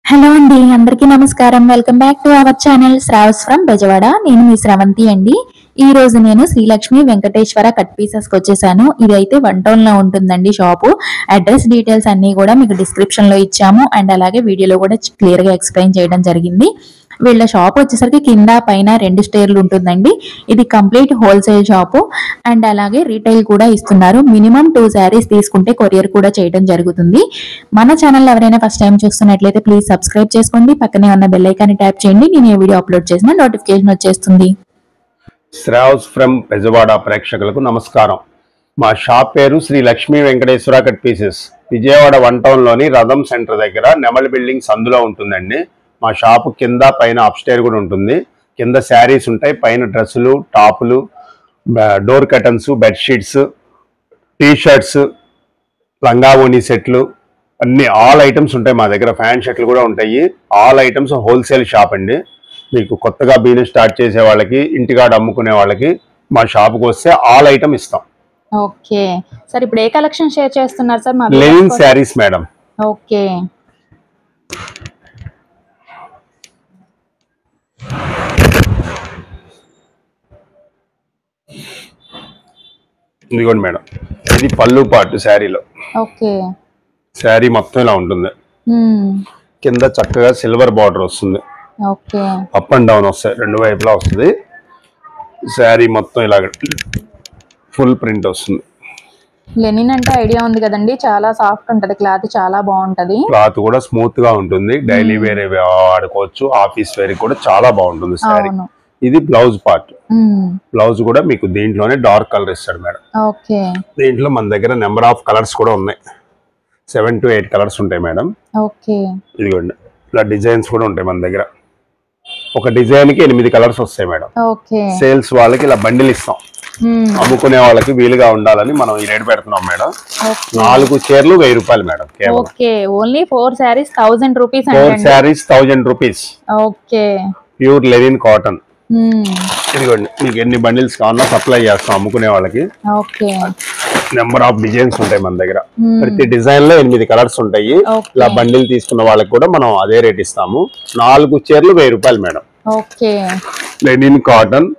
Hello అండి, అందరికీ నమస్కారం. Welcome back to our channel Shravas from Bezawada. నేను మీ శ్రవంతి అండి. ఈ రోజు నేను శ్రీలక్ష్మి వెంకటేశ్వర కట్ పీసెస్ కి వచ్చేసాను. ఇది అయితే వన్ టౌన్ లో ఉంటుందండి షాపు. అడ్రస్ డీటెయిల్స్ అన్ని కూడా మీకు డిస్క్రిప్షన్ లో ఇచ్చాము అండ్ అలాగే వీడియోలో కూడా క్లియర్ గా ఎక్స్ప్లెయిన్ చేయడం జరిగింది. వీళ్ళ షాప్ వచ్చేసరికి కింద పైన 2 స్టేర్లు ఉంటుందండి. ఇది కంప్లీట్ హోల్సేల్ షాపు అండ్ అలాగే రీటైల్ కూడా ఇస్తున్నారు. మినిమం 2 శారీస్ తీసుకుంటే కొరియర్ కూడా చేయడం జరుగుతుంది. మన ఛానల్ ఎవరైనా ఫస్ట్ టైం చూస్తున్నట్లయితే ప్లీజ్ సబ్స్క్రైబ్ చేసుకోండి. పక్కనే ఉన్న బెల్ ఐకాన్ ట్యాప్ చేయండి. నేను ఏ వీడియో అప్లోడ్ చేసినా నోటిఫికేషన్ వచ్చేస్తుంది. శ్రావస్ ఫ్రమ్ బెజవాడ ప్రేక్షకులకు నమస్కారం. మా షాప్ పేరు Shri Lakshmi Venkateswara cut pieces. Vijayawada one టౌన్లోని రథం సెంటర్ దగ్గర నెమల్ బిల్డింగ్స్ అందులో ఉంటుందండి. మా షాపు కింద పైన అప్స్టైర్ కూడా ఉంటుంది. కింద శారీస్ ఉంటాయి, పైన డ్రెస్సులు, టాపులు, డోర్ కర్టన్స్, బెడ్షీట్స్, టీషర్ట్స్, లంగావోని సెట్లు అన్ని ఆల్ ఐటమ్స్ ఉంటాయి మా దగ్గర. ఫ్యాన్ షర్ట్లు కూడా ఉంటాయి. ఆల్ ఐటమ్స్ హోల్సేల్ షాప్ అండి. మీకు కొత్తగా బిజినెస్ స్టార్ట్ చేసే వాళ్ళకి, ఇంటికాడ అమ్ముకునే వాళ్ళకి మా షాప్కి వస్తే ఆల్ ఐటమ్ ఇస్తాం. ఓకే సార్, ఇప్పుడు ఏ కలెక్షన్ షేర్ చేస్తున్నారు sir? Linen saris madam. Okay, ఇదిగోండి మేడం, ఇది పళ్ళు పాటు శారీలో. ఓకే, శారీ మొత్తం ఇలా ఉంటుంది. కింద చక్కగా సిల్వర్ బార్డర్ వస్తుంది. ఓకే, అప్ అండ్ డౌన్ వస్తాయి, రెండు వైపులా వస్తుంది. శారీ మొత్తం ఇలాగ ఫుల్ ప్రింట్ వస్తుంది. లెనిన్ అంటే ఐడియా ఉంది కదండి, చాలా సాఫ్ట్ ఉంటది క్లాత్, చాలా బాగుంటది. క్లాత్ కూడా స్మూత్ గా ఉంటుంది. డైలీ వేర్ వాడుకోవచ్చు, ఆఫీస్ వేర్ కూడా చాలా బాగుంటుంది శారీ. ఇది బ్లౌజ్ పార్ట్. బ్లౌజ్ కూడా మీకు దీంట్లోనే డార్క్ కలర్ ఇస్తాడు మేడం. ఓకే, దీంట్లో మన దగ్గర నెంబర్ ఆఫ్ కలర్స్ కూడా ఉన్నాయి. 7 to 8 కలర్స్ ఉంటాయి మేడం. ఓకే, ఇదిగోండి, ఇలా డిజైన్స్ కూడా ఉంటాయి మన దగ్గర. ఒక డిజైన్ కి 8 కలర్స్ వస్తాయి మేడం. ఓకే, సేల్స్ వాళ్ళకి ఇలా బండిల్ ఇస్తాం. అమ్ముకునే వాళ్ళకి వీలుగా ఉండాలని మనం ఈ రేట్ పెడుతున్నాం మేడం. 4 చీరలు 1000 రూపాయలు madam. Okay, only 4 saris 1000 rupees. 4 saris 1000 rupees. Okay, pure linen cotton. ఇదిగోండి, మీకు ఎన్ని బండిల్స్ కావాలన్నా సప్లై చేస్తాం అమ్ముకునే వాళ్ళకి. ఓకే, నెంబర్ ఆఫ్ డిజైన్స్ ఉంటాయి మన దగ్గర. ప్రతి డిజైన్ లో 8 కలర్స్ ఉంటాయి. ఇలా బండిల్ తీసుకున్న వాళ్ళకి కూడా మనం అదే రేట్ ఇస్తాము. 4 చీరలు 1000 రూపాయలు మేడం. ఓకే, లెనిన్ కాటన్,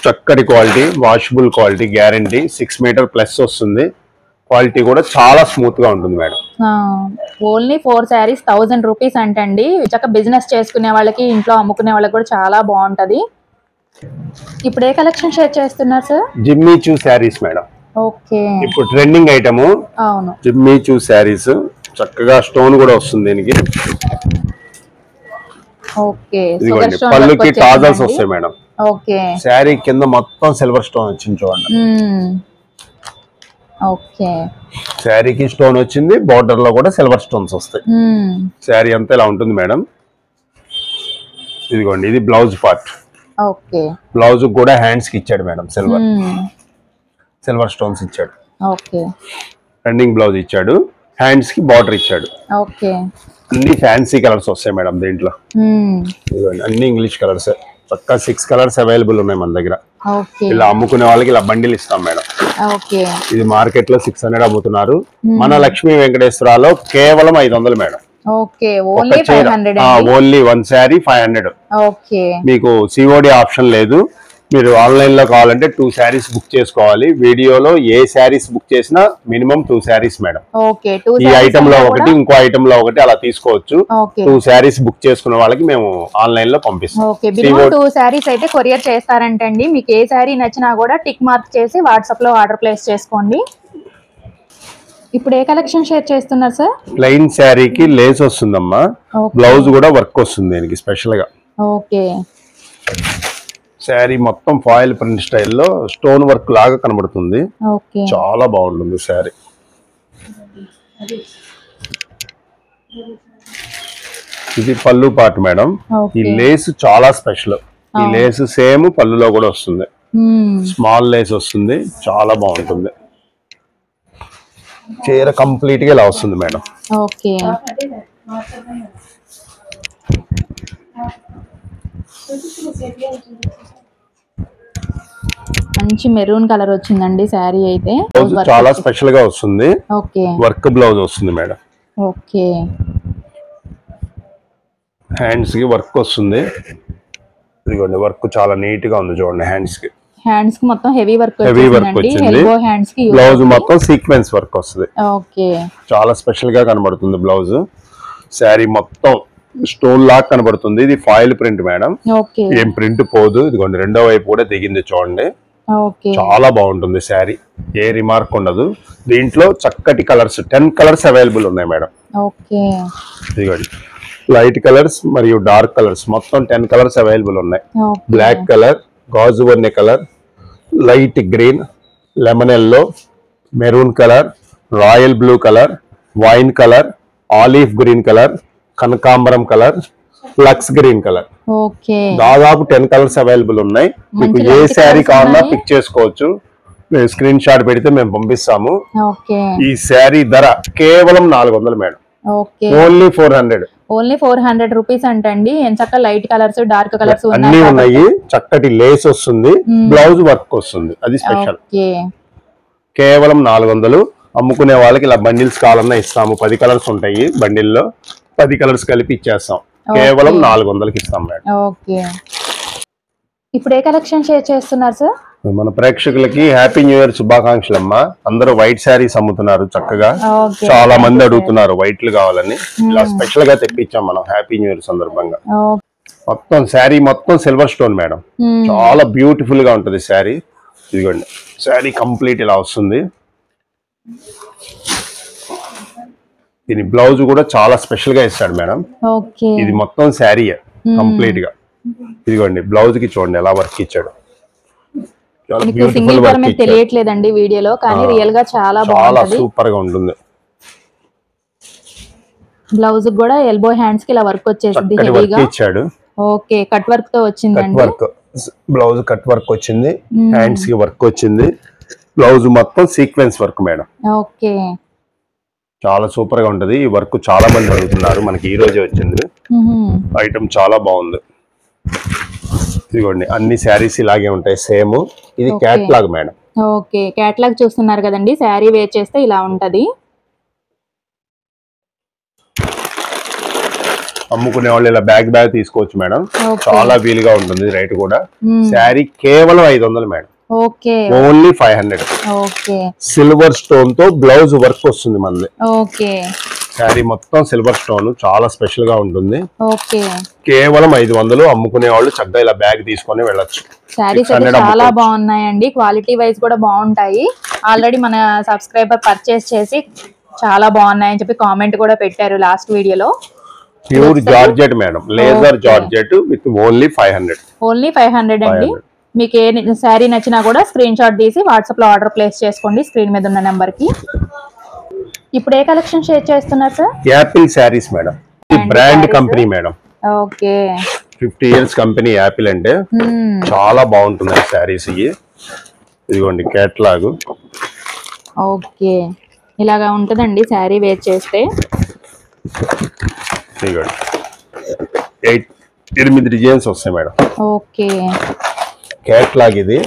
చక్కటి quality, washable quality, guarantee. 6 metre plus వస్తుంది. క్వాలిటీ కూడా చాలా స్మూత్ గా ఉంటుంది మేడం. ఓన్లీ 4 శారీస్ 1000 రూపీస్ అంటండి. చక్కగా బిజినెస్ చేసుకునే వాళ్ళకి, ఇంట్లో అమ్ముకునే వాళ్ళకి కూడా చాలా బాగుంటది. ఇప్పుడు ఏ కలెక్షన్ షేర్ చేస్తున్నారు సార్? జిమ్మీ చూ శారీస్ మేడం. ఓకే, ఇప్పుడు ట్రెండింగ్ ఐటమ్. అవును, జిమ్మీ చూ శారీస్. చక్కగా స్టోన్ కూడా వస్తుంది దీనికి. ఓకే, ఇదిగోండి, పళ్ళుకి టాజల్స్ వస్తాయి మేడం. ఓకే, శారీ కింద మొత్తం సిల్వర్ స్టోన్ వచ్చింది చూడండి. ఓకే, శారీకి స్టోన్ వచ్చింది, బార్డర్ లో కూడా సిల్వర్ స్టోన్స్ వస్తాయి. శారీ అంతా ఇలా ఉంటుంది మేడం. ఇదిగోండి, ఇది బ్లౌజ్ పార్ట్. ఓకే, బ్లౌజ్ కూడా హ్యాండ్స్ కి ఇచ్చాడు మేడం. సిల్వర్ స్టోన్స్ ఇచ్చాడు. ఓకే, రన్నింగ్ బ్లౌజ్ ఇచ్చాడు, హ్యాండ్స్ కి బార్డర్ ఇచ్చాడు. ఓకే, అన్ని ఫ్యాన్సీ కలర్స్ వస్తాయి మేడం దీంట్లో. ఇదిగోండి, అన్ని ఇంగ్లీష్ కలర్స్. పక్కా 6 కలర్స్ అవైలబుల్ ఉన్నాయి మన దగ్గర. ఇలా అమ్ముకునే వాళ్ళకి ఇలా బండిల్ ఇస్తాం మేడం. ఇది మార్కెట్ లో 600 అమ్ముతున్నారు. మన లక్ష్మీ వెంకటేశ్వరలో కేవలం 500 మేడం. ఓన్లీ 1 శారీ 500. మీకు సిఓడి ఆప్షన్ లేదు. మీరు ఆన్లైన్ లో కావాలంటే 2 శారీస్ బుక్ చేసుకోవాలి. వీడియోలో ఏ శారీస్ బుక్ చేసినా మినిమం 2 శారీస్ మేడం. ఈ ఐటమ్ లో ఒకటి, ఇంకో ఐటమ్ లో ఒకటి, అలా తీసుకోవచ్చు. 2 శారీస్ బుక్ చేసుకున్న వాళ్ళకి మేము ఆన్లైన్ లో పంపిస్తాం. 2 శారీస్ అయితే కొరియర్ చేస్తారంటండి. మీకు ఏ శారీ నచ్చినా కూడా టిక్ మార్క్ చేసి వాట్సాప్ లో ఆర్డర్ ప్లేస్ చేసుకోండి. ఇప్పుడు ఏ కలెక్షన్ షేర్ చేస్తున్నారు సార్? ప్లెయిన్ శారీకి లేస్ వస్తుందమ్మా. బ్లౌజ్ కూడా వర్క్ వస్తుంది దీనికి స్పెషల్ గా. ఓకే, శారీ మొత్తం ఫాయిల్ ప్రింట్ స్టైల్లో స్టోన్ వర్క్ లాగా కనబడుతుంది. చాలా బాగుంటుంది శారీ. ఇది పళ్ళు పార్ట్ మేడం. ఈ లేస్ చాలా స్పెషల్. ఈ లేస్ సేమ్ పళ్ళులో కూడా వస్తుంది. స్మాల్ లేస్ వస్తుంది, చాలా బాగుంటుంది. చీర కంప్లీట్ గా ఇలా వస్తుంది మేడం. ఓకే, మంచి మెరూన్ కలర్ వచ్చిందండి శారీ అయితే. చాలా స్పెషల్ గా వస్తుంది. వర్క్ బ్లౌజ్ వస్తుంది మేడం. ఓకే, హ్యాండ్స్ కి వర్క్ వస్తుంది. ఇదిగోండి వర్క్ చాలా నీట్ గా ఉంది చూడండి. హ్యాండ్స్ కి మొత్తం హెవీ వర్క్ వచ్చింది. ఎల్బో హ్యాండ్స్ కి బ్లౌజ్ మొత్తం సీక్వెన్స్ వర్క్ వస్తుంది. ఓకే, చాలా స్పెషల్ గా కనబడుతుంది బ్లౌజ్. శారీ మొత్తం స్టోన్ లాగా కనబడుతుంది. ఇది ఫాయిల్ ప్రింట్ మేడం. ఓకే, ఏం ప్రింట్ పోదు. ఇదిగోండి రెండో వైపు కూడా దిగింది చూడండి. ఓకే, చాలా బాగుంటుంది శారీ. ఏ రిమార్క్ ఉండదు. దీంట్లో చక్కటి కలర్స్ 10 కలర్స్ అవైలబుల్ ఉన్నాయి మేడం. ఓకే, ఇదిగోండి లైట్ కలర్స్ మరియు డార్క్ కలర్స్ మొత్తం 10 కలర్స్ అవైలబుల్ ఉన్నాయి. బ్లాక్ కలర్, గాజు వన్నె colour, light green, lemon yellow, maroon colour, royal blue colour, wine colour, olive green colour, కనకాంబరం colour, lux green colour. Okay, దాదాపు 10 colours available ఉన్నాయి. మీకు ఏ శారీ కావాలన్నా పిక్ చేసుకోవచ్చు. స్క్రీన్ షాట్ పెడితే మేము పంపిస్తాము. ఈ శారీ ధర కేవలం 400 మేడం. ఓన్లీ 400. ఓన్లీ 400 రూపీస్ అంటండి. ఎంచక్క లైట్ కలర్స్, డార్క్ కలర్స్ అన్ని ఉన్నాయి. చక్కటి లేస్ వస్తుంది, బ్లౌజ్ వర్క్ వస్తుంది. అది స్పెషల్. కేవలం 400. అమ్ముకునే వాళ్ళకి ఇలా బండిల్స్ కావాలన్నా ఇస్తాము. 10 కలర్స్ ఉంటాయి బండిల్లో. 10 కలర్స్ కలిపి ఇచ్చేస్తాం. కేవలం 400కి ఇస్తాం మేడం. ఓకే, ఇప్పుడు ఏ కలెక్షన్ షేర్ చేస్తున్నారు సార్? మన ప్రేక్షకులకి హ్యాపీ న్యూ ఇయర్ శుభాకాంక్షలు అమ్మా. అందరూ వైట్ శారీస్ అమ్ముతున్నారు చక్కగా. చాలా మంది అడుగుతున్నారు వైట్లు కావాలని. ఇలా స్పెషల్ గా తెప్పించాం మనం హ్యాపీ న్యూ ఇయర్ సందర్భంగా. మొత్తం శారీ మొత్తం సిల్వర్ స్టోన్ మేడం. చాలా బ్యూటిఫుల్ గా ఉంటది శారీ. ఇదిగోండి శారీ కంప్లీట్ ఇలా వస్తుంది. దీని బ్లౌజ్ కూడా చాలా స్పెషల్ గా ఇస్తాడు మేడం. ఇది మొత్తం శారీ కంప్లీట్ గా. ఇదిగోండి బ్లౌజ్ కి చూడండి ఎలా వర్క్ ఇచ్చాడు. తెలియట్లేదండి వీడియోలో, కానీ రియల్ గా చాలా సూపర్ గా ఉంటుంది. బ్లౌజ్ కూడా ఎల్బో హ్యాండ్స్ కి ఇలా వర్క్ వచ్చేసింది. హెవీగా ఇచ్చాడు. ఓకే, కట్ వర్క్ తో వచ్చిందండి. బ్లౌజ్ కట్ వర్క్ వచ్చింది, హ్యాండ్స్ కి వర్క్ వచ్చింది. బ్లౌజ్ మొత్తం సీక్వెన్స్ వర్క్ మేడం. ఓకే, చాలా సూపర్ గా ఉంటది. ఈ వర్క్ చాలా మంది అడుగుతున్నారు. మనకి ఈ రోజే వచ్చింది. ఐటమ్ చాలా బాగుంది. ఇదిగోండి అన్ని శారీస్ ఇలాగే ఉంటాయి సేమ్. ఇది క్యాట్లాగ్ మేడం. ఓకే, క్యాట్లాగ్ చూస్తున్నారు కదండి. శారీ వేర్ చేస్తే ఇలా ఉంటది. అమ్ముకునే వాళ్ళు ఇలా బ్యాగ్ తీసుకోవచ్చు మేడం. చాలా వీలుగా ఉంటుంది. రేట్ కూడా శారీ కేవలం 500 madam. Okay, only 500. Okay, silver stone తో బ్లౌజ్ వర్క్ వస్తుంది మనది. ఓకే, శారీ మొత్తం సిల్వర్ స్టోన్ చాలా స్పెషల్ గా ఉంటుంది. ఓకే, కేవలం 500. అమ్ముకునే వాళ్ళు చక్కగా ఇలా బ్యాగ్ తీసుకొని వెళ్ళొచ్చు. శారీస్ చాలా బాగున్నాయండి. క్వాలిటీ వైజ్ కూడా బాగుంటాయి. ఆల్రెడీ మన సబ్స్క్రైబర్ పర్చేస్ చేసి చాలా బాగున్నాయని చెప్పి కామెంట్ కూడా పెట్టారు లాస్ట్ వీడియోలో. Pure georgette madam, laser georgette with only 500. Only 500 అండి. మీకు ఏ శారీ నచ్చినా కూడా స్క్రీన్ షాట్ తీసి వాట్సాప్ లో ఆర్డర్ ప్లేస్ చేసుకోండి స్క్రీన్ మీద ఉన్న నెంబర్ కి. ఇప్పుడు ఏ కలెక్షన్ షేర్ చేస్తున్నారు sir? Apple saris madam. Brand company madam. Okay, 50 years company Apple అంటే. చాలా బాగుంటుంది శారీస్. ఇదిగోండి కేటలాగ్. ఓకే, ఇలాగా ఉంటదండి శారీ వేర్ చేస్తే. 8 డిజైన్స్ వస్తాయి మేడం. ఓకే, కేటలాగ్ ఇది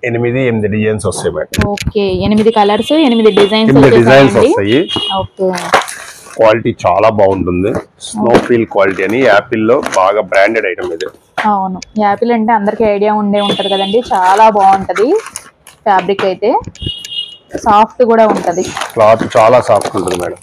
8 డిజైన్స్ వస్తాయి మేడం. ఓకే, 8 కలర్స్, 8 డిజైన్స్ వస్తాయి. ఓకే, క్వాలిటీ చాలా బాగుంటుంది. స్నో ఫీల్ క్వాలిటీ అని యాపిల్ లో బాగా బ్రాండెడ్ ఐటమ్ ఇది. అవును, యాపిల్ అంటే అందరికి ఐడియా ఉంటది కదండి. చాలా బాగుంటది. ఫ్యాబ్రిక్ అయితే సాఫ్ట్ కూడా ఉంటది. క్లాత్ చాలా సాఫ్ట్ ఉంటుంది మేడం.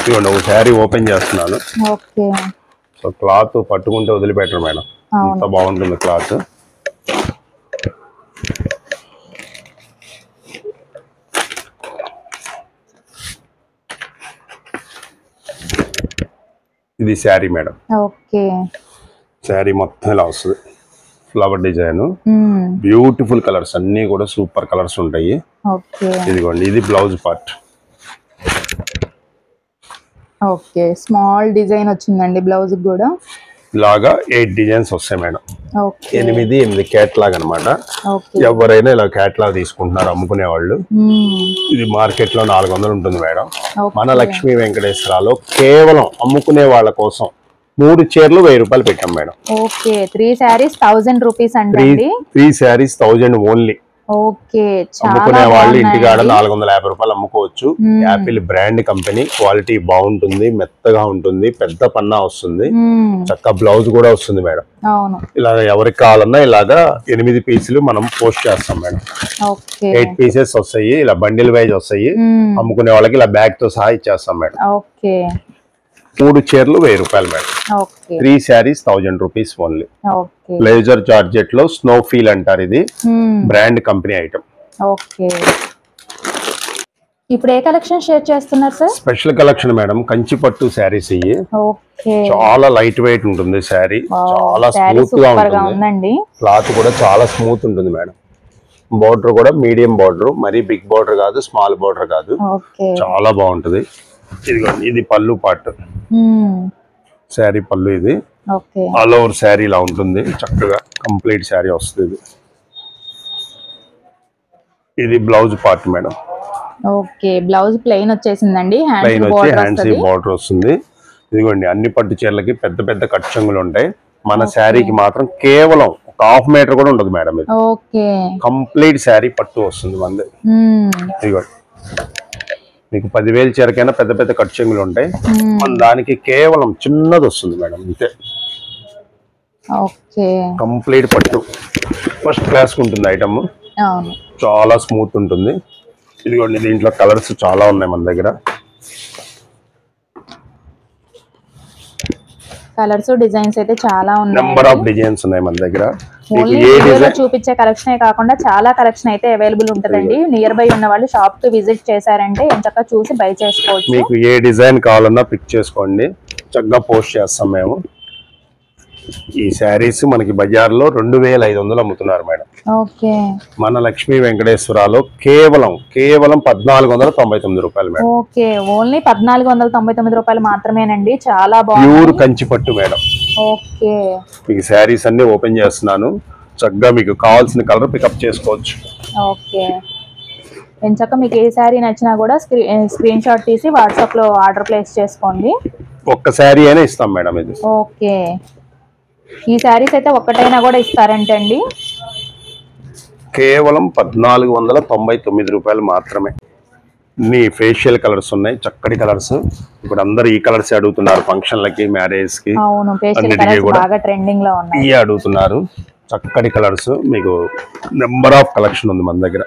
ఇదిగోండి ఒక శారీ ఓపెన్ చేస్తున్నాను. ఓకే, సో క్లాత్ పట్టుకుంటే వదిలిపెట్టరు మేడం. అంత బాగుంటుంది క్లాత్. ఇది శారీ మేడం. ఓకే, శారీ మొత్తం ఇలా వస్తుంది. ఫ్లవర్ డిజైన్, బ్యూటిఫుల్ కలర్స్ అన్ని కూడా సూపర్ కలర్స్ ఉంటాయి. ఓకే, ఇదిగోండి ఇది blouse part. Okay, small design వచ్చిందండి బ్లౌజ్ కూడా. ఇలాగా 8 డిజైన్స్ వస్తాయి మేడం. 8 కేటలాగ్ అనమాట. ఎవరైనా ఇలా కేటలాగ్ తీసుకుంటున్నారు అమ్ముకునే వాళ్ళు. ఇది మార్కెట్ లో 400 ఉంటుంది మేడం. మన లక్ష్మీ వెంకటేశ్వరలో కేవలం అమ్ముకునే వాళ్ళ కోసం 3 చీరలు 1000 రూపాయలు పెట్టాం మేడం. ఓకే, 3 శారీస్ 1000 రూపీస్ అండి. 3 శారీస్ 1000 ఓన్లీ. ఓకే, అమ్ముకునే వాళ్ళు ఇంటికాడ 450 రూపాయలు అమ్ముకోవచ్చు. యాపిల్ బ్రాండ్ కంపెనీ, క్వాలిటీ బాగుంటుంది, మెత్తగా ఉంటుంది, పెద్ద పన్నా వస్తుంది, చక్కగా బ్లౌజ్ కూడా వస్తుంది మేడం. ఇలాగ ఎవరికి కావాలన్నా ఇలాగా 8 పీసులు మనం పోస్ట్ చేస్తాం మేడం. 8 పీసెస్ వస్తాయి, ఇలా బండిల్ వైజ్ వస్తాయి. అమ్ముకునే వాళ్ళకి ఇలా బ్యాగ్ తో సహా ఇచ్చేస్తాం మేడం. 3 చీరలు 1000 రూపాయలు madam. 3 saris 1000 rupees only. Blazer georgette లో స్నో ఫీల్ అంటారు, ఇది బ్రాండ్ కంపెనీ ఐటమ్. ఇప్పుడు ఏ కలెక్షన్ షేర్ చేస్తున్నారు sir? Special collection madam, Kanchi పట్టు శారీస్. ఇవి చాలా లైట్ వెయిట్ ఉంటుంది శారీ, చాలా స్మూత్ గా ఉంటుంది, క్లాత్ కూడా చాలా స్మూత్ ఉంటుంది మేడం. బోర్డర్ కూడా మీడియం బోర్డర్, మరీ బిగ్ బోర్డర్ కాదు, స్మాల్ బోర్డర్ కాదు, చాలా బాగుంటది. ఇదిగోండి, ఇది పళ్ళు పార్ట్, శారీ పళ్ళు. ఇది ఆల్ ఓవర్ శారీ ఇలా ఉంటుంది, చక్కగా కంప్లీట్ శారీ వస్తుంది. ఇది blouse part madam. Blouse plain వచ్చేసిందండి, ప్లెయిన్ వచ్చి హ్యాండ్స్ బార్డర్ వస్తుంది. ఇదిగోండి, అన్ని పట్టు చీరలకి పెద్ద పెద్ద కట్ చెంగులు ఉంటాయి. మన శారీకి మాత్రం కేవలం 1/2 మీటర్ కూడా ఉండదు మేడం. ఇది కంప్లీట్ శారీ పట్టు వస్తుంది మనది. ఇదిగోండి, మీకు 10,000 చీరకైనా పెద్ద పెద్ద కట్ చెంగులు ఉంటాయి, మన దానికి కేవలం చిన్నది వస్తుంది మేడం. అంతే, కంప్లీట్ పట్టు, ఫస్ట్ క్లాస్ ఉంటుంది ఐటమ్, చాలా స్మూత్ ఉంటుంది. ఇదిగోండి, దీంట్లో కలర్స్ చాలా ఉన్నాయి మన దగ్గర. కలర్స్ డిజైన్స్ అయితే చాలా ఉన్నాయి, నెంబర్ ఆఫ్ డిజైన్స్ ఉన్నాయి మన దగ్గర. చూపించే కలెక్షన్ కాకుండా చాలా కలెక్షన్ అయితే అవైలబుల్ ఉంటదండి. నియర్ బై ఉన్న వాళ్ళు షాప్ కి విజిట్ చేశారంటే ఎంచక్కా చూసి బై చేసుకోవచ్చు. మీకు ఏ డిజైన్ కావాలన్నా పిక్ చేసుకోండి, చక్కగా పోస్ట్ చేస్తాం మేము. ఈ శారీస్ మనకి బజార్లో 2500 అమ్ముతున్నారు మేడం. మన లక్ష్మీ వెంకటేశ్వరలో కేవలం 1499 రూపాయలు మేడం. ఓన్లీ 1499 రూపాయలు మాత్రమేనండి, చాలా బాగుంది. ప్యూర్ కంచి పట్టు మేడం. మీకు శారీస్ అన్ని ఓపెన్ చేస్తున్నాను, చక్కగా మీకు కావాల్సిన కలర్ పికప్ చేసుకోవచ్చు. ఎంచక్క మీకు ఏ శారీ నచ్చినా కూడా స్క్రీన్ షాట్ తీసి వాట్సాప్ లో ఆర్డర్ ప్లేస్ చేసుకోండి. ఒక్క శారీ అయినా ఇస్తాం మేడం. ఇది ఈ శారీస్ అయితే ఒక్కటైనా కూడా ఇస్తారంటండి. కేవలం 1499 రూపాయలు మాత్రమే. అన్ని ఫేషియల్ కలర్స్ ఉన్నాయి, చక్కటి కలర్స్. ఇప్పుడు అందరు ఈ కలర్స్ అడుగుతున్నారు, ఫంక్షన్లకి, మ్యారేజ్ కి అన్నిటికీ కూడా ఇవి అడుగుతున్నారు. చక్కటి కలర్స్, మీకు నెంబర్ ఆఫ్ కలెక్షన్ ఉంది మన దగ్గర.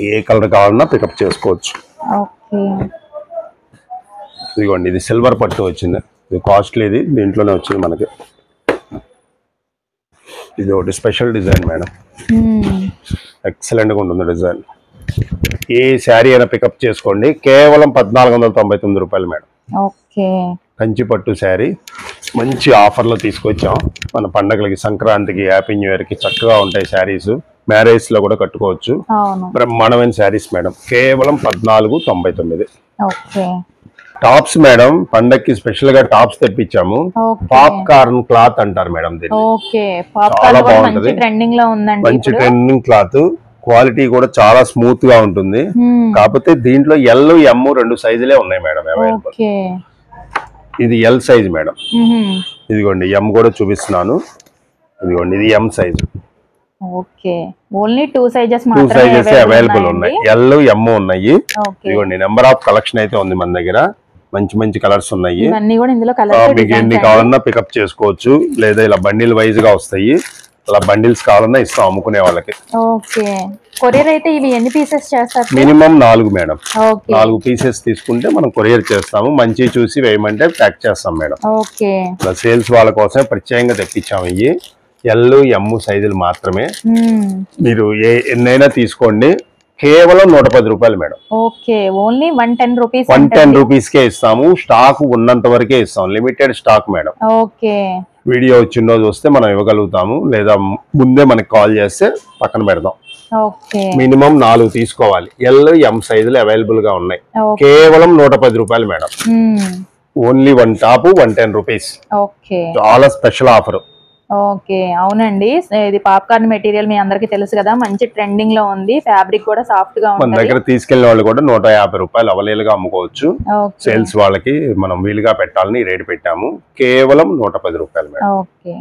ఏ కలర్ కావాలన్నా పికప్ చేసుకోవచ్చు. ఇదిగోండి, ఇది సిల్వర్ పట్టు వచ్చింది, ఇది కాస్ట్లీ, ఇది దీంట్లోనే వచ్చింది మనకి. ఇది ఒకటి స్పెషల్ డిజైన్ మేడం, ఎక్సలెంట్ గా ఉంటుంది డిజైన్. ఏ శారీ అయినా పికప్ చేసుకోండి, కేవలం 1499 రూపాయలు మేడం. కంచి పట్టు శారీ మంచి ఆఫర్లో తీసుకొచ్చాం. మన పండగలకి, సంక్రాంతికి, హ్యాపీ న్యూ ఇయర్ కి చక్కగా ఉంటాయి శారీస్. మ్యారేజ్ లో కూడా కట్టుకోవచ్చు. బ్రహ్మాండమైన శారీస్ మేడం, కేవలం 1499. టాప్స్ మేడం, పండక్కి స్పెషల్ గా టాప్స్ తెప్పించాము. పాప్కార్న్ క్లాత్ అంటారు మేడం దీన్ని. చాలా బాగుంటది, మంచి ట్రెండింగ్ క్లాత్, క్వాలిటీ కూడా చాలా స్మూత్ గా ఉంటుంది. కాకపోతే దీంట్లో ఎల్, ఎం 2 సైజులే ఉన్నాయి మేడం అవైలబుల్. ఇది ఎల్ సైజ్ మేడం. ఇదిగోండి, ఎం కూడా చూపిస్తున్నాను. ఇదిగోండి, ఇది M size. Only 2 sizes available ఉన్నాయి, ఎల్, ఎం ఉన్నాయి. ఇదిగోండి, నెంబర్ ఆఫ్ కలెక్షన్ అయితే ఉంది మన దగ్గర. మంచి మంచి కలర్స్ ఉన్నాయి, మీకు ఎన్ని కావాలన్నా పికప్ చేసుకోవచ్చు. లేదా ఇలా బండిల్ వైజ్ గా వస్తాయి, అలా బండిల్స్ కావాలన్నా ఇస్తాం అమ్ముకునే వాళ్ళకి. కొరియర్ అయితే ఇవి ఎన్ని పీసెస్ చేస్తారు? Minimum 4 madam. 4 పీసెస్ తీసుకుంటే మనం కొరియర్ చేస్తాము. మంచి చూసి వేయమంటే ప్యాక్ చేస్తాం మేడం. సేల్స్ వాళ్ళ కోసమే ప్రత్యేకంగా తెప్పించాము. ఇవి ఎల్, ఎం సైజులు మాత్రమే. మీరు ఎన్నైనా తీసుకోండి, కేవలం 110 రూపాయలు మేడం. ఓన్లీ 110 రూపీస్ కే ఇస్తాము. స్టాక్ ఉన్నంత వరకే ఇస్తాం, లిమిటెడ్ స్టాక్ మేడం. వీడియో వచ్చిన రోజు వస్తే మనం ఇవ్వగలుగుతాము, లేదా ముందే మనకి కాల్ చేస్తే పక్కన పెడదాం. మినిమం 4 తీసుకోవాలి. ఎల్, ఎం సైజులు అవైలబుల్ గా ఉన్నాయి, కేవలం 110 రూపాయలు మేడం. Only 1 top 110 rupees. చాలా స్పెషల్ ఆఫర్. ఓకే. అవునండి. ఇది పాప్‌కార్న్ మెటీరియల్ మీ అందరికీ తెలుసు కదా! మంచి ట్రెండింగ్‌లో ఉంది. ఫ్యాబ్రిక్ కూడా సాఫ్ట్‌గా మన ఉంటది. దగ్గర తీసుకెళ్లిన వాళ్ళు కూడా ₹150 అవలీలుగా అమ్ముకోవచ్చు. ఓకే. సేల్స్ వాళ్ళకి మనం వీలుగా పెట్టాలని ఈ రేటు పెట్టాము. కేవలం ₹110 మేడం. ఓకే.